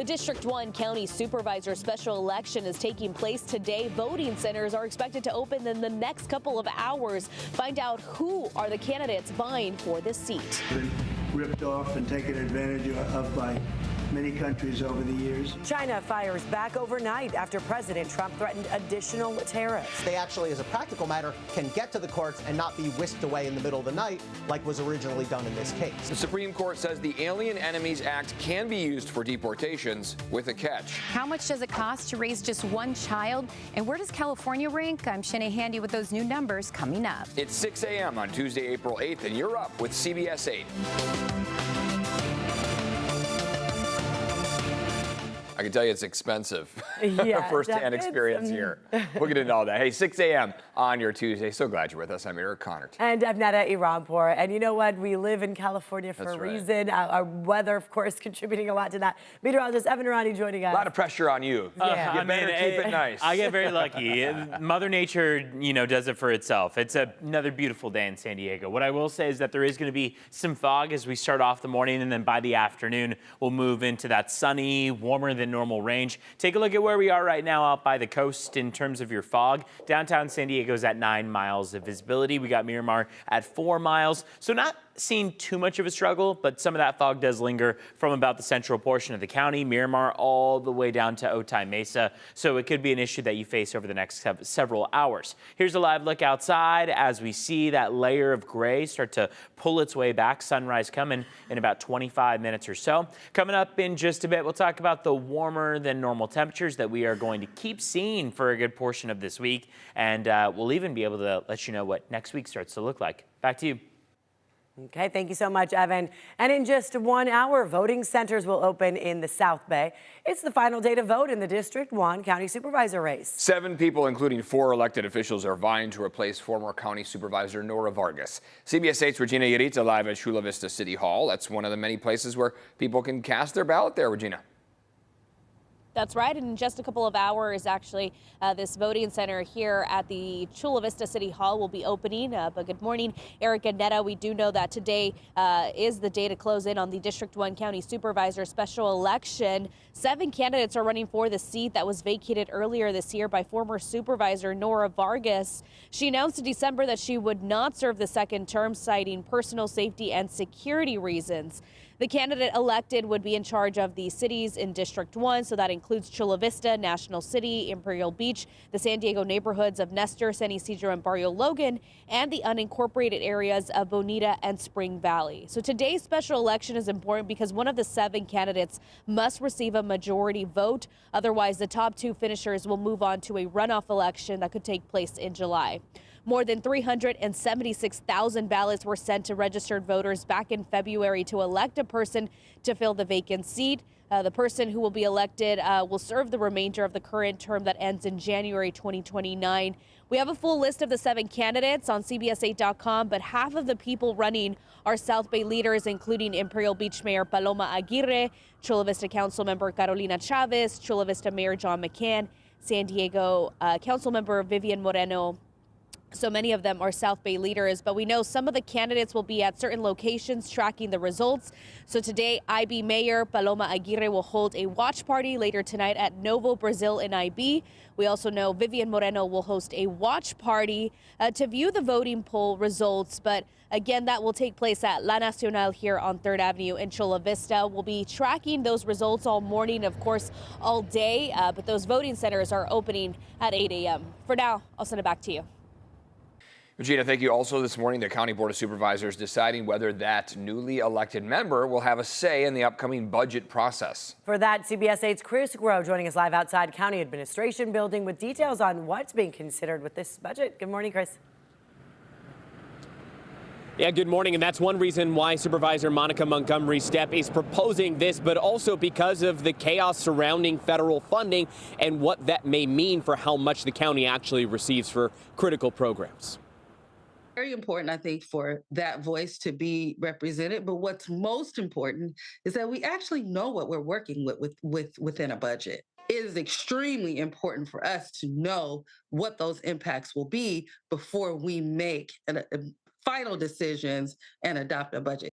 The District 1 County Supervisor special election is taking place today. Voting centers are expected to open in the next couple of hours. Find out who are the candidates vying for this seat. Been ripped off and taken advantage of by many countries over the years. China fires back overnight after President Trump threatened additional tariffs. They actually, as a practical matter, can get to the courts and not be whisked away in the middle of the night like was originally done in this case. The Supreme Court says the Alien Enemies Act can be used for deportations with a catch. How much does it cost to raise just one child? And where does California rank? I'm Shanae Handy with those new numbers coming up. It's 6 a.m. on Tuesday, April 8th, and you're up with CBS 8. I can tell you it's expensive. Yeah, First-hand experience here. We'll get into all that. Hey, 6 a.m. on your Tuesday. So glad you're with us. I'm Eric Connert. And I'm Nada Iranpour. And you know what? We live in California for That's a right. reason. Our weather, of course, contributing a lot to that. Meteorologist Evan Irani joining us. A lot of pressure on you. Yeah. You better keep it nice. I get very lucky. Mother Nature, does it for itself. It's another beautiful day in San Diego. What I will say is that there is going to be some fog as we start off the morning, and then by the afternoon, we'll move into that sunny, warmer than normal range. Take a look at where we are right now out by the coast in terms of your fog. Downtown San Diego's at 9 miles of visibility. We got Miramar at 4 miles. So not seeing too much of a struggle, but some of that fog does linger from about the central portion of the county, Miramar, all the way down to Otay Mesa. So it could be an issue that you face over the next several hours. Here's a live look outside as we see that layer of gray start to pull its way back. Sunrise coming in about 25 minutes or so. Coming up in just a bit, we'll talk about the warmer than normal temperatures that we are going to keep seeing for a good portion of this week. And we'll even be able to let you know what next week starts to look like. Back to you. Okay, thank you so much, Evan. And in just 1 hour, voting centers will open in the South Bay. It's the final day to vote in the District 1 County Supervisor race. 7 people, including 4 elected officials, are vying to replace former County Supervisor Nora Vargas. CBS 8's Regina Yarita live at Chula Vista City Hall. That's one of the many places where people can cast their ballot there, Regina. That's right. And in just a couple of hours, actually, this voting center here at the Chula Vista City Hall will be opening. But good morning, Eric and Netta. We do know that today is the day to close in on the District 1 County Supervisor special election. 7 candidates are running for the seat that was vacated earlier this year by former Supervisor Nora Vargas. She announced in December that she would not serve the second term, citing personal safety and security reasons. The candidate elected would be in charge of the cities in District 1, so that includes Chula Vista, National City, Imperial Beach, the San Diego neighborhoods of Nestor, San Isidro, and Barrio Logan, and the unincorporated areas of Bonita and Spring Valley. So today's special election is important because one of the 7 candidates must receive a majority vote. Otherwise, the top 2 finishers will move on to a runoff election that could take place in July. More than 376,000 ballots were sent to registered voters back in February to elect a person to fill the vacant seat. The person who will be elected will serve the remainder of the current term that ends in January 2029. We have a full list of the 7 candidates on CBS8.com, but half of the people running are South Bay leaders, including Imperial Beach Mayor Paloma Aguirre, Chula Vista Councilmember Carolina Chavez, Chula Vista Mayor John McCann, San Diego Councilmember Vivian Moreno. So many of them are South Bay leaders, but we know some of the candidates will be at certain locations tracking the results. So today, IB Mayor Paloma Aguirre will hold a watch party later tonight at Novo Brazil in IB. We also know Vivian Moreno will host a watch party to view the voting poll results. But again, that will take place at La Nacional here on 3rd Avenue in Chula Vista. We'll be tracking those results all morning, of course, all day. But those voting centers are opening at 8 a.m. For now, I'll send it back to you. Regina, thank you. Also this morning, the County Board of Supervisors deciding whether that newly elected member will have a say in the upcoming budget process. For that, CBS 8's Chris Groh joining us live outside County Administration Building with details on what's being considered with this budget. Good morning, Chris. Yeah, good morning, and that's one reason why Supervisor Monica Montgomery Stepp is proposing this, but also because of the chaos surrounding federal funding and what that may mean for how much the county actually receives for critical programs. Very important, I think, for that voice to be represented. But what's most important is that we actually know what we're working with within a budget. It is extremely important for us to know what those impacts will be before we make final decisions and adopt a budget.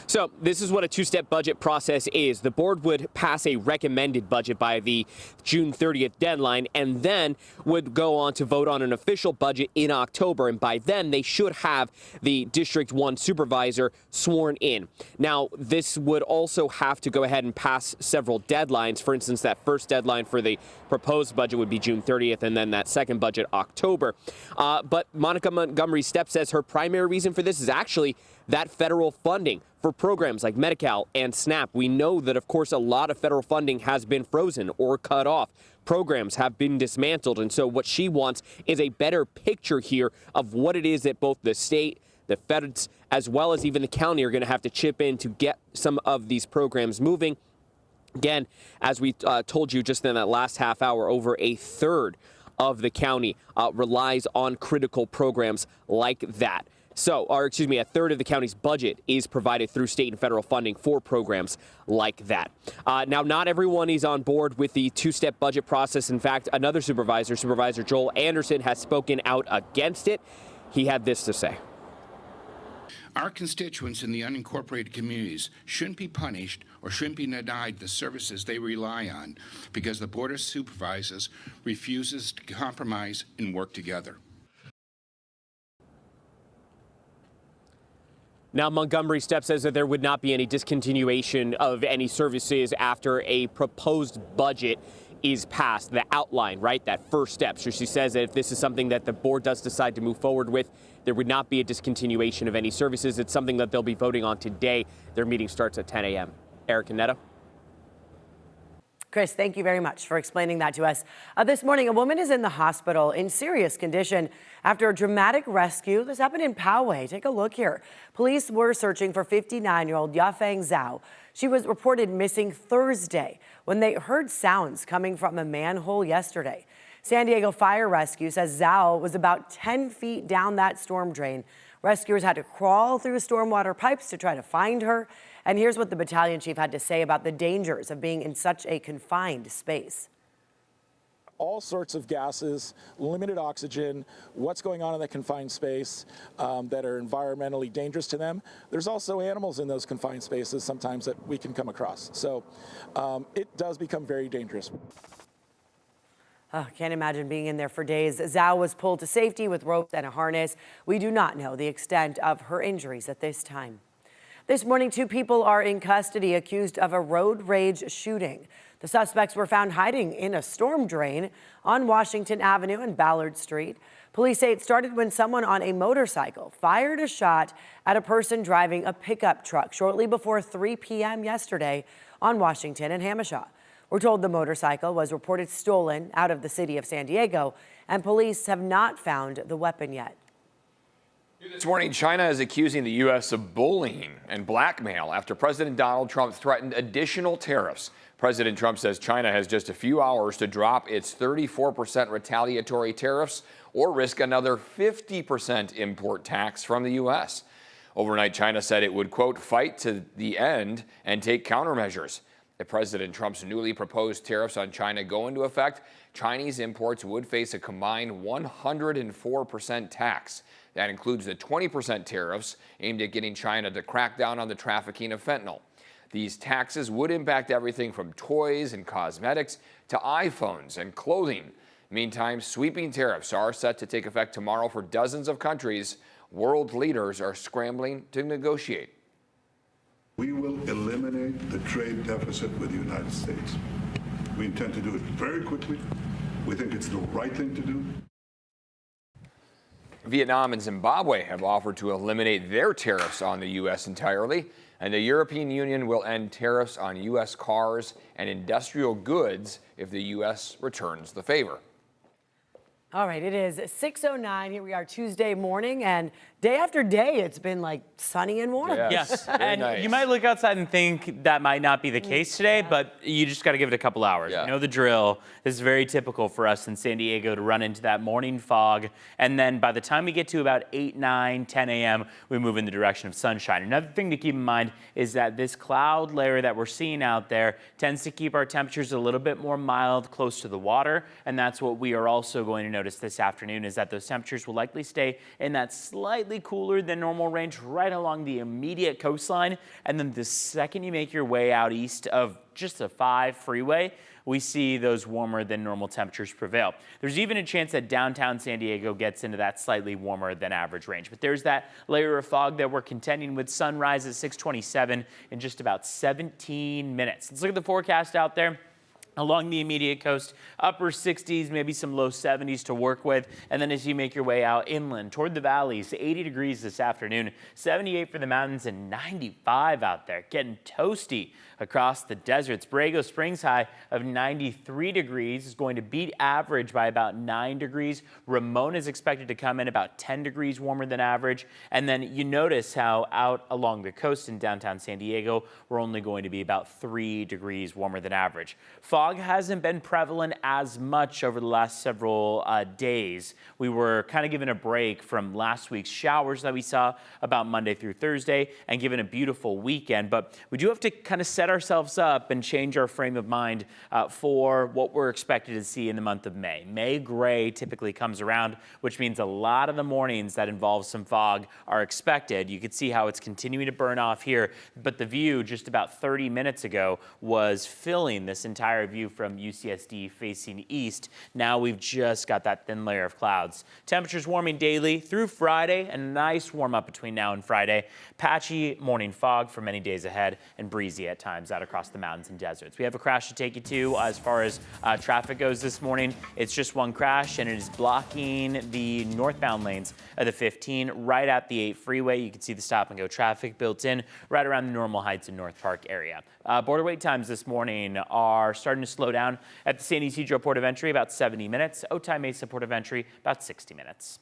So this is what a two-step budget process is. The board would pass a recommended budget by the June 30th deadline and then would go on to vote on an official budget in October. And by then, they should have the District 1 supervisor sworn in. Now, this would also have to go ahead and pass several deadlines. For instance, that first deadline for the proposed budget would be June 30th, and then that second budget, October. But Monica Montgomery Stepp says her primary reason for this is actually that federal funding for programs like Medi-Cal and SNAP. We know that, of course, a lot of federal funding has been frozen or cut off. Programs have been dismantled. And so what she wants is a better picture here of what it is that both the state, the feds, as well as even the county are going to have to chip in to get some of these programs moving. Again, as we told you just in that last half hour, over a third of the county relies on critical programs like that. So, or excuse me, a third of the county's budget is provided through state and federal funding for programs like that. Now, not everyone is on board with the two-step budget process. In fact, another supervisor, Supervisor Joel Anderson, has spoken out against it. He had this to say. Our constituents in the unincorporated communities shouldn't be punished or shouldn't be denied the services they rely on because the Board of Supervisors refuses to compromise and work together. Now, Montgomery Stepp says that there would not be any discontinuation of any services after a proposed budget is passed, the outline, right, that first step. So she says that if this is something that the board does decide to move forward with, there would not be a discontinuation of any services. It's something that they'll be voting on today. Their meeting starts at 10 a.m. Eric and Netta. Chris, thank you very much for explaining that to us. This morning, a woman is in the hospital in serious condition after a dramatic rescue. This happened in Poway. Take a look here. Police were searching for 59-year-old Yafeng Zhao. She was reported missing Thursday when they heard sounds coming from a manhole yesterday. San Diego Fire Rescue says Zhao was about 10 feet down that storm drain. Rescuers had to crawl through stormwater pipes to try to find her. And here's what the battalion chief had to say about the dangers of being in such a confined space. All sorts of gases, limited oxygen, what's going on in that confined space that are environmentally dangerous to them. There's also animals in those confined spaces sometimes that we can come across. So it does become very dangerous. Oh, can't imagine being in there for days. Zhao was pulled to safety with ropes and a harness. We do not know the extent of her injuries at this time. This morning, 2 people are in custody accused of a road rage shooting. The suspects were found hiding in a storm drain on Washington Avenue and Ballard Street. Police say it started when someone on a motorcycle fired a shot at a person driving a pickup truck shortly before 3 p.m. yesterday on Washington and Hamishaw. We're told the motorcycle was reported stolen out of the city of San Diego, and police have not found the weapon yet. This morning, China is accusing the U.S. of bullying and blackmail after President Donald Trump threatened additional tariffs. President Trump says China has just a few hours to drop its 34% retaliatory tariffs or risk another 50% import tax from the U.S. Overnight, China said it would, quote, fight to the end and take countermeasures. If President Trump's newly proposed tariffs on China go into effect, Chinese imports would face a combined 104% tax. That includes the 20% tariffs aimed at getting China to crack down on the trafficking of fentanyl. These taxes would impact everything from toys and cosmetics to iPhones and clothing. Meantime, sweeping tariffs are set to take effect tomorrow for dozens of countries. World leaders are scrambling to negotiate. We will eliminate the trade deficit with the United States. We intend to do it very quickly. We think it's the right thing to do. Vietnam and Zimbabwe have offered to eliminate their tariffs on the U.S. entirely, and the European Union will end tariffs on U.S. cars and industrial goods if the U.S. returns the favor. All right, it is 6:09. Here we are Tuesday morning, and day after day, it's been like sunny and warm. Yes, and nice. You might look outside and think that might not be the case today, but you just got to give it a couple hours. You know the drill. This is very typical for us in San Diego to run into that morning fog, and then by the time we get to about 8, 9, 10 a.m., we move in the direction of sunshine. Another thing to keep in mind is that this cloud layer that we're seeing out there tends to keep our temperatures a little bit more mild close to the water, and that's what we are also going to notice this afternoon is that those temperatures will likely stay in that slightly slightly cooler than normal range right along the immediate coastline. And then the second you make your way out east of just a 5 freeway, we see those warmer than normal temperatures prevail. There's even a chance that downtown San Diego gets into that slightly warmer than average range. But there's that layer of fog that we're contending with. Sunrise at 6:27 in just about 17 minutes. Let's look at the forecast out there. Along the immediate coast, upper 60s, maybe some low 70s to work with. And then as you make your way out inland toward the valleys, 80 degrees this afternoon, 78 for the mountains, and 95 out there. Getting toasty across the deserts. Borrego Springs high of 93 degrees is going to beat average by about 9 degrees. Ramona is expected to come in about 10 degrees warmer than average. And then you notice how out along the coast in downtown San Diego, we're only going to be about 3 degrees warmer than average. Fog hasn't been prevalent as much over the last several days. We were kind of given a break from last week's showers that we saw about Monday through Thursday and given a beautiful weekend. But we do have to kind of set ourselves up and change our frame of mind for what we're expected to see in the month of May. May gray typically comes around, which means a lot of the mornings that involve some fog are expected. You can see how it's continuing to burn off here, but the view just about 30 minutes ago was filling this entire view from UCSD facing east. Now we've just got that thin layer of clouds. Temperatures warming daily through Friday, and a nice warm up between now and Friday. Patchy morning fog for many days ahead and breezy at times out across the mountains and deserts. We have a crash to take you to as far as traffic goes this morning. It's just one crash, and it is blocking the northbound lanes of the 15 right at the 8 freeway. You can see the stop and go traffic built in right around the Normal Heights and North Park area. Border wait times this morning are starting to slow down at the San Ysidro Port of Entry, about 70 minutes. Otay Mesa Port of Entry, about 60 minutes.